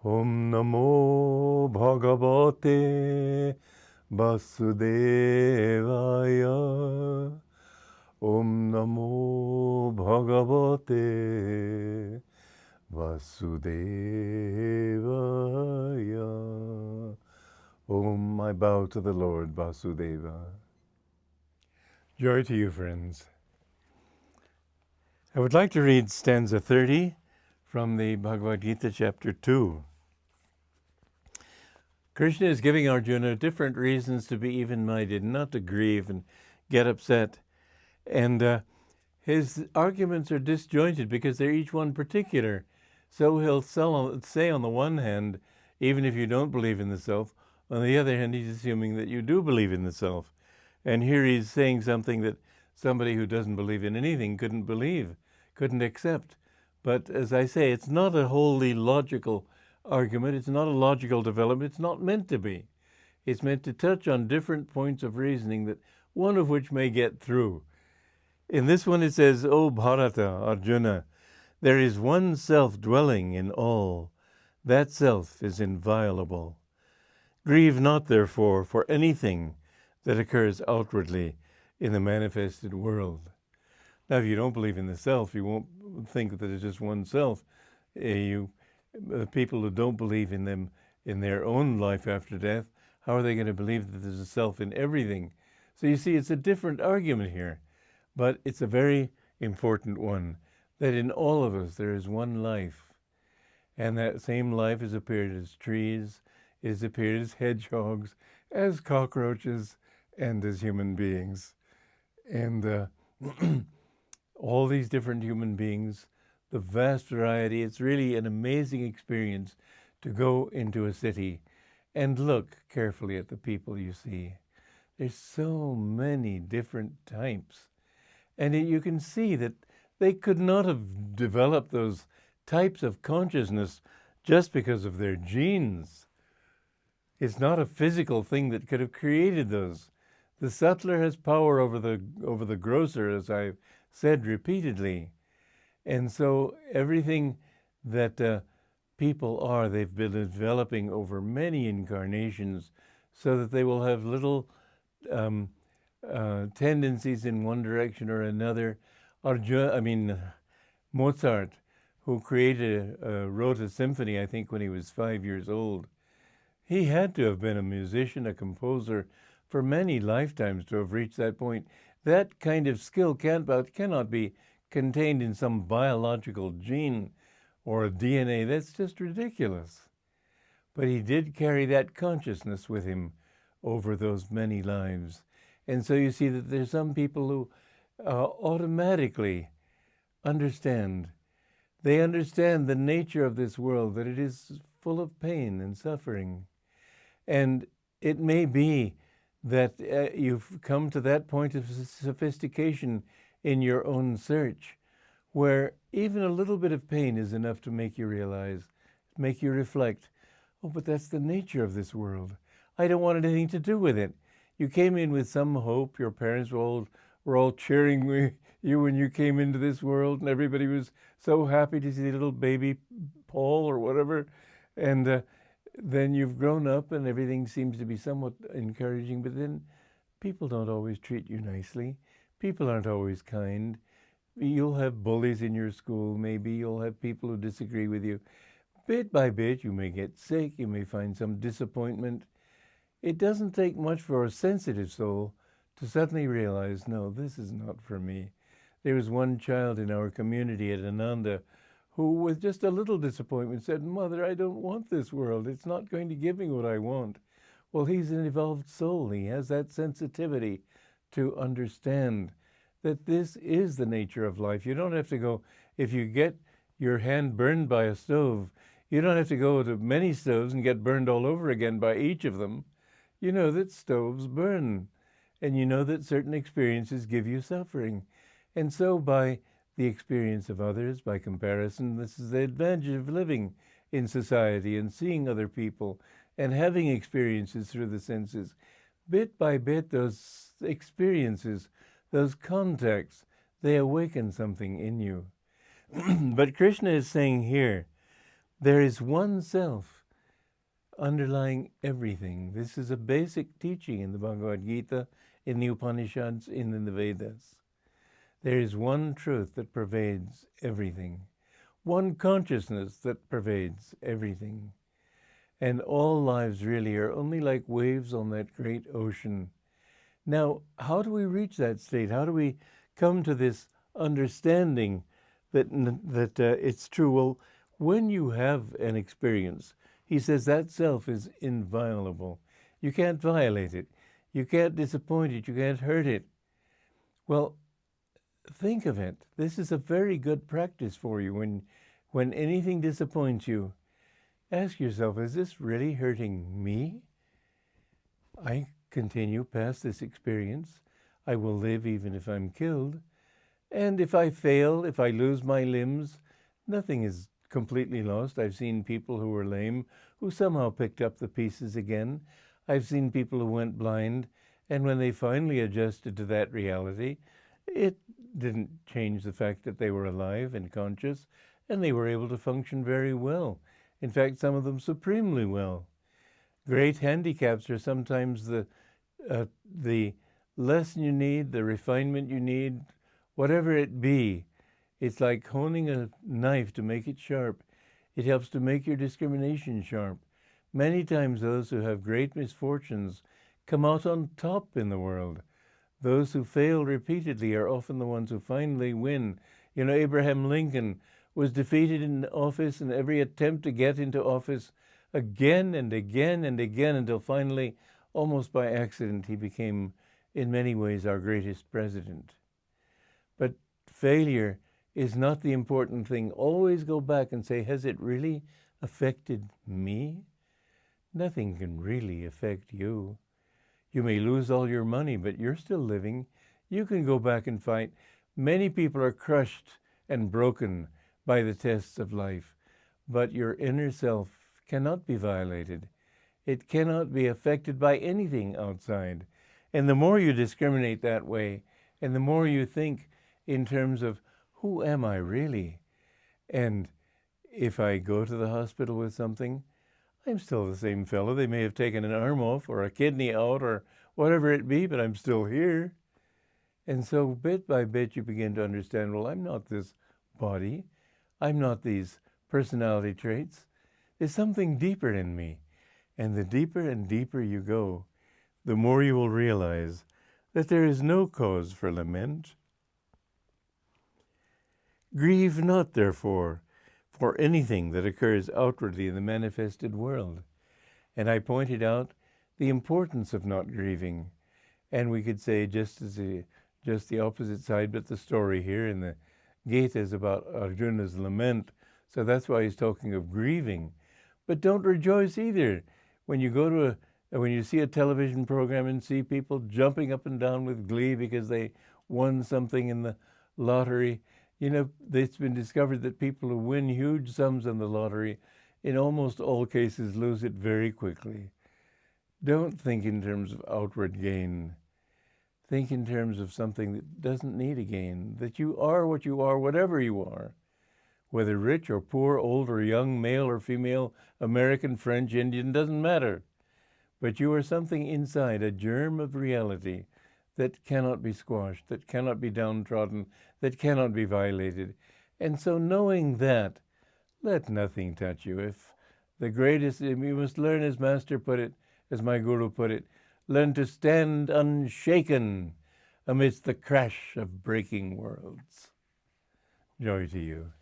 Om Namo Bhagavate Vasudevaya. Om Namo Bhagavate Vasudevaya. Om, I bow to the Lord Vasudeva. Joy to you, friends. I would like to read stanza 30 from the Bhagavad Gita, chapter 2. Krishna is giving Arjuna different reasons to be even-minded, not to grieve and get upset. And his arguments are disjointed because they're each one particular. So he'll say on the one hand, even if you don't believe in the self, on the other hand, he's assuming that you do believe in the self. And here he's saying something that somebody who doesn't believe in anything couldn't believe, couldn't accept. But as I say, it's not a wholly logical argument. It's not a logical development. It's not meant to be. It's meant to touch on different points of reasoning, that one of which may get through. In this one it says, O Bharata, Arjuna, there is one self dwelling in all. That self is inviolable. Grieve not, therefore, for anything that occurs outwardly in the manifested world. Now, if you don't believe in the self, you won't think that there's just one self. People who don't believe in them in their own life after death, how are they going to believe that there's a self in everything? So you see, it's a different argument here, but it's a very important one, that in all of us there is one life, and that same life has appeared as trees, has appeared as hedgehogs, as cockroaches, and as human beings. And all these different human beings, the vast variety, it's really an amazing experience to go into a city and look carefully at the people you see. There's so many different types. And you can see that they could not have developed those types of consciousness just because of their genes. It's not a physical thing that could have created those. The subtler has power over the grosser, as I've said repeatedly. And so everything that people are, they've been developing over many incarnations so that they will have little tendencies in one direction or another. Mozart, who wrote a symphony, I think, when he was 5 years old, he had to have been a musician, a composer, for many lifetimes to have reached that point. That kind of skill cannot be contained in some biological gene or a DNA. That's just ridiculous. But he did carry that consciousness with him over those many lives. And so you see that there's some people who automatically understand. They understand the nature of this world, that it is full of pain and suffering. And it may be that you've come to that point of sophistication in your own search, where even a little bit of pain is enough to make you realize, make you reflect, oh, but that's the nature of this world. I don't want anything to do with it. You came in with some hope. Your parents were all cheering you when you came into this world, and everybody was so happy to see little baby Paul or whatever. And then you've grown up and everything seems to be somewhat encouraging, but then people don't always treat you nicely. People aren't always kind. You'll have bullies in your school, maybe. You'll have people who disagree with you. Bit by bit, you may get sick. You may find some disappointment. It doesn't take much for a sensitive soul to suddenly realize, no, this is not for me. There was one child in our community at Ananda who, with just a little disappointment, said, Mother, I don't want this world. It's not going to give me what I want. Well, he's an evolved soul. He has that sensitivity to understand that this is the nature of life. You don't have to go, if you get your hand burned by a stove, you don't have to go to many stoves and get burned all over again by each of them. You know that stoves burn, and you know that certain experiences give you suffering. And so by the experience of others, by comparison, this is the advantage of living in society and seeing other people and having experiences through the senses. Bit by bit, those experiences, those contacts, they awaken something in you. But Krishna is saying here There is one self underlying everything. This is a basic teaching in the Bhagavad Gita, in the Upanishads, in the Vedas. There is one truth that pervades everything, one consciousness that pervades everything. And all lives really are only like waves on that great ocean. Now, how do we reach that state? How do we come to this understanding that it's true? Well, when you have an experience, he says that self is inviolable. You can't violate it. You can't disappoint it. You can't hurt it. Well, think of it. This is a very good practice for you. When anything disappoints you, ask yourself, is this really hurting me? I continue past this experience. I will live even if I'm killed. And if I fail, if I lose my limbs, nothing is completely lost. I've seen people who were lame who somehow picked up the pieces again. I've seen people who went blind, and when they finally adjusted to that reality, it didn't change the fact that they were alive and conscious, and they were able to function very well. In fact, some of them supremely well. Great handicaps are sometimes the lesson you need, the refinement you need, whatever it be. It's like honing a knife to make it sharp. It helps to make your discrimination sharp. Many times those who have great misfortunes come out on top in the world. Those who fail repeatedly are often the ones who finally win. You know, Abraham Lincoln was defeated in office, and every attempt to get into office again and again and again, until finally, almost by accident, he became, in many ways, our greatest president. But failure is not the important thing. Always go back and say, has it really affected me? Nothing can really affect you. You may lose all your money, but you're still living. You can go back and fight. Many people are crushed and broken by the tests of life, but your inner self cannot be violated. It cannot be affected by anything outside. And the more you discriminate that way, and the more you think in terms of, who am I really? And if I go to the hospital with something, I'm still the same fellow. They may have taken an arm off or a kidney out or whatever it be, but I'm still here. And so bit by bit you begin to understand, well, I'm not this body. I'm not these personality traits. There's something deeper in me. And the deeper and deeper you go, the more you will realize that there is no cause for lament. Grieve not, therefore, for anything that occurs outwardly in the manifested world. And I pointed out the importance of not grieving. And we could say just the opposite side, but the story here in the Gita is about Arjuna's lament. So that's why he's talking of grieving. But don't rejoice either. When you go to when you see a television program and see people jumping up and down with glee because they won something in the lottery, you know, it's been discovered that people who win huge sums in the lottery, in almost all cases, lose it very quickly. Don't think in terms of outward gain. Think in terms of something that doesn't need a gain, that you are what you are, whatever you are, whether rich or poor, old or young, male or female, American, French, Indian, doesn't matter. But you are something inside, a germ of reality that cannot be squashed, that cannot be downtrodden, that cannot be violated. And so knowing that, let nothing touch you. If the greatest, you must learn, as Master put it, as my Guru put it, learn to stand unshaken amidst the crash of breaking worlds. Joy to you.